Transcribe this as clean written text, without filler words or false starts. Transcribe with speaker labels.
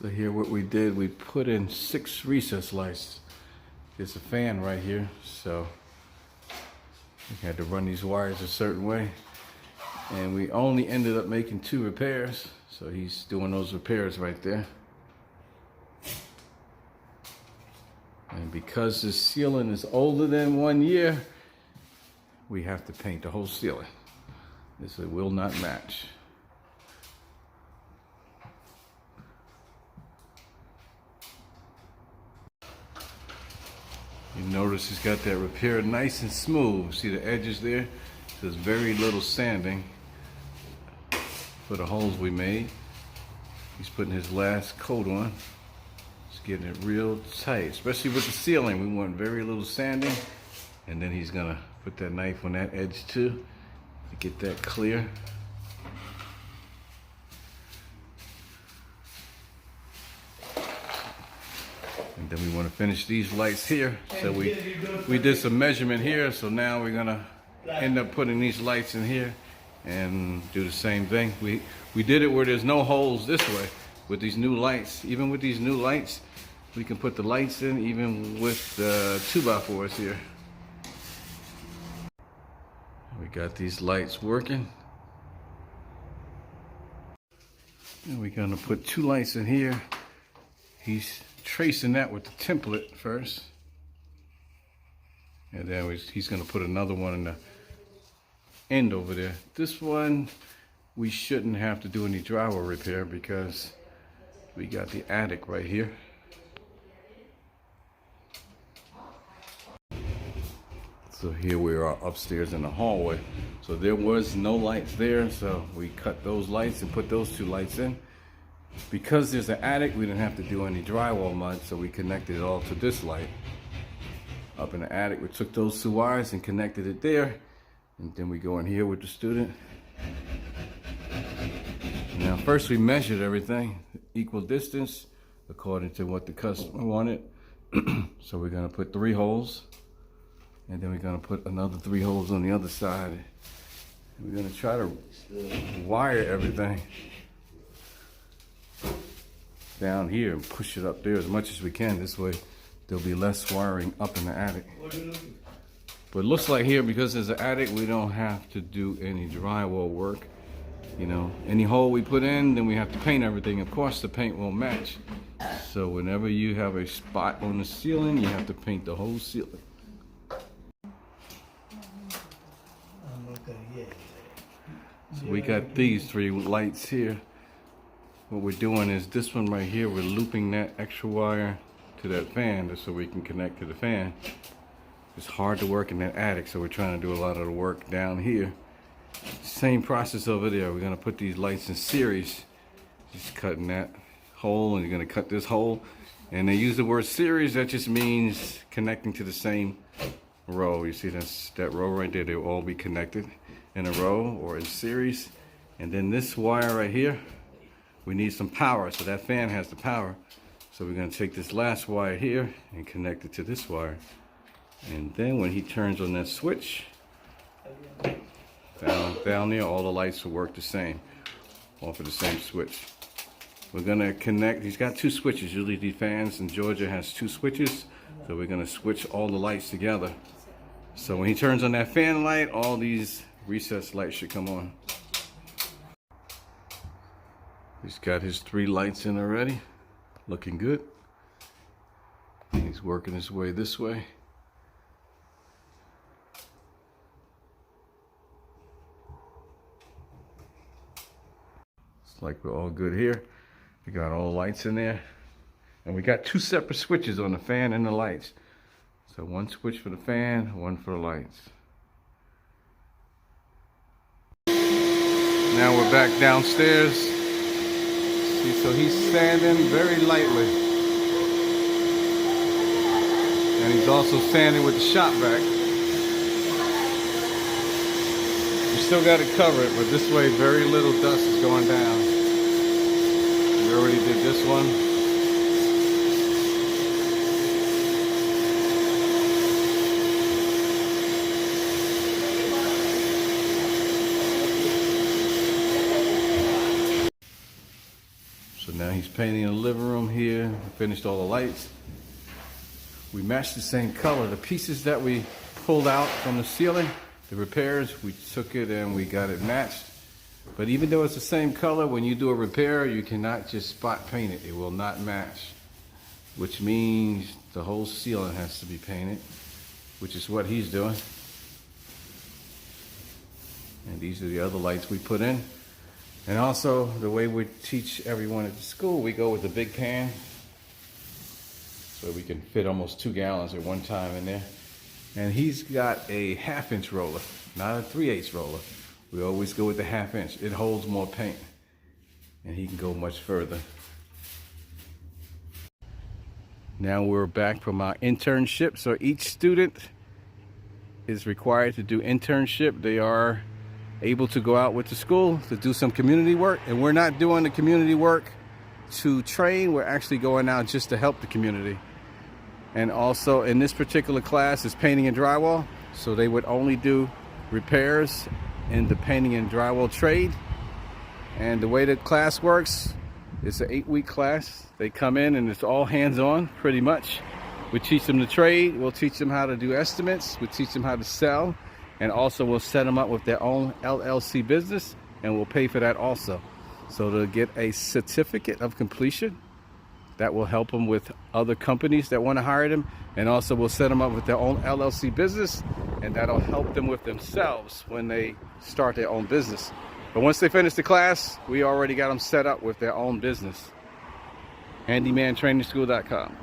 Speaker 1: So here what we did, we put in 6 recess lights. There's a fan right here, so we had to run these wires a certain way. And we only ended up making 2 repairs, so he's doing those repairs right there. And because the ceiling is older than 1 year, we have to paint the whole ceiling. This will not match. You notice he's got that repair nice and smooth. See the edges there? There's very little sanding for the holes we made. He's putting his last coat on. He's getting it real tight, especially with the ceiling. We want very little sanding. And then he's gonna put that knife on that edge too to get that clear. And then we want to finish these lights here. So we did some measurement here. So now we're gonna end up putting these lights in here and do the same thing. We did it where there's no holes this way with these new lights. Even with these new lights, we can put the lights in even with the 2x4s here. We got these lights working. And we're gonna put 2 lights in here. He's tracing that with the template first. And then he's gonna put another one in the end over there. This one, we shouldn't have to do any drywall repair because we got the attic right here. So here we are upstairs in the hallway. So there was no lights there, so we cut those lights and put those 2 lights in. Because there's an attic, we didn't have to do any drywall mud, so we connected it all to this light. Up in the attic, we took those 2 wires and connected it there. And then we go in here with the student. Now first we measured everything, equal distance, according to what the customer wanted. So we're gonna put 3 holes. And then we're gonna put another 3 holes on the other side. And we're gonna try to wire everything down here and push it up there as much as we can. This way there'll be less wiring up in the attic. But it looks like here, because there's an attic, we don't have to do any drywall work. You know, any hole we put in, then we have to paint everything. Of course the paint won't match. So whenever you have a spot on the ceiling, you have to paint the whole ceiling. So we got these 3 lights here. What we're doing is this one right here, we're looping that extra wire to that fan just so we can connect to the fan. It's hard to work in that attic, so we're trying to do a lot of the work down here. Same process over there. We're gonna put these lights in series. Just cutting that hole, and you're gonna cut this hole. And they use the word series, that just means connecting to the same row. You see that row right there, they'll all be connected in a row or in series. And then this wire right here, we need some power, so that fan has the power. So we're gonna take this last wire here and connect it to this wire. And then when he turns on that switch, down there, all the lights will work the same, off of the same switch. We're gonna connect, he's got 2 switches. Usually these fans in Georgia has 2 switches. So we're gonna switch all the lights together. So when he turns on that fan light, all these recessed lights should come on. He's got his 3 lights in already, looking good. He's working his way this way. It's like we're all good here. We got all the lights in there. And we got 2 separate switches on the fan and the lights. So 1 switch for the fan, 1 for the lights. Now we're back downstairs. See, so he's sanding very lightly. And he's also sanding with the shop vac. We still got to cover it, but this way very little dust is going down. We already did this one. So now he's painting the living room here. Finished all the lights. We matched the same color. The pieces that we pulled out from the ceiling, the repairs, we took it and we got it matched. But even though it's the same color, when you do a repair, you cannot just spot paint it. It will not match, which means the whole ceiling has to be painted, which is what he's doing. And these are the other lights we put in. And also, the way we teach everyone at the school, we go with the big pan. So we can fit almost 2 gallons at one time in there. And he's got a 1/2 inch roller, not a 3/8 roller. We always go with the 1/2 inch. It holds more paint. And he can go much further. Now we're back from our internship. So each student is required to do internship. They are able to go out with the school to do some community work, and we're not doing the community work to train. We're actually going out just to help the community. And also in this particular class is painting and drywall, so they would only do repairs in the painting and drywall trade. And the way the class works, it's an 8-week class. They come in and it's all hands-on pretty much. We teach them the trade, we'll teach them how to do estimates, we teach them how to sell, and also we'll set them up with their own LLC business, and we'll pay for that also. So they'll get a certificate of completion that will help them with other companies that want to hire them, and also we'll set them up with their own LLC business, and that'll help them with themselves when they start their own business. But once they finish the class, we already got them set up with their own business. HandymanTrainingSchool.com.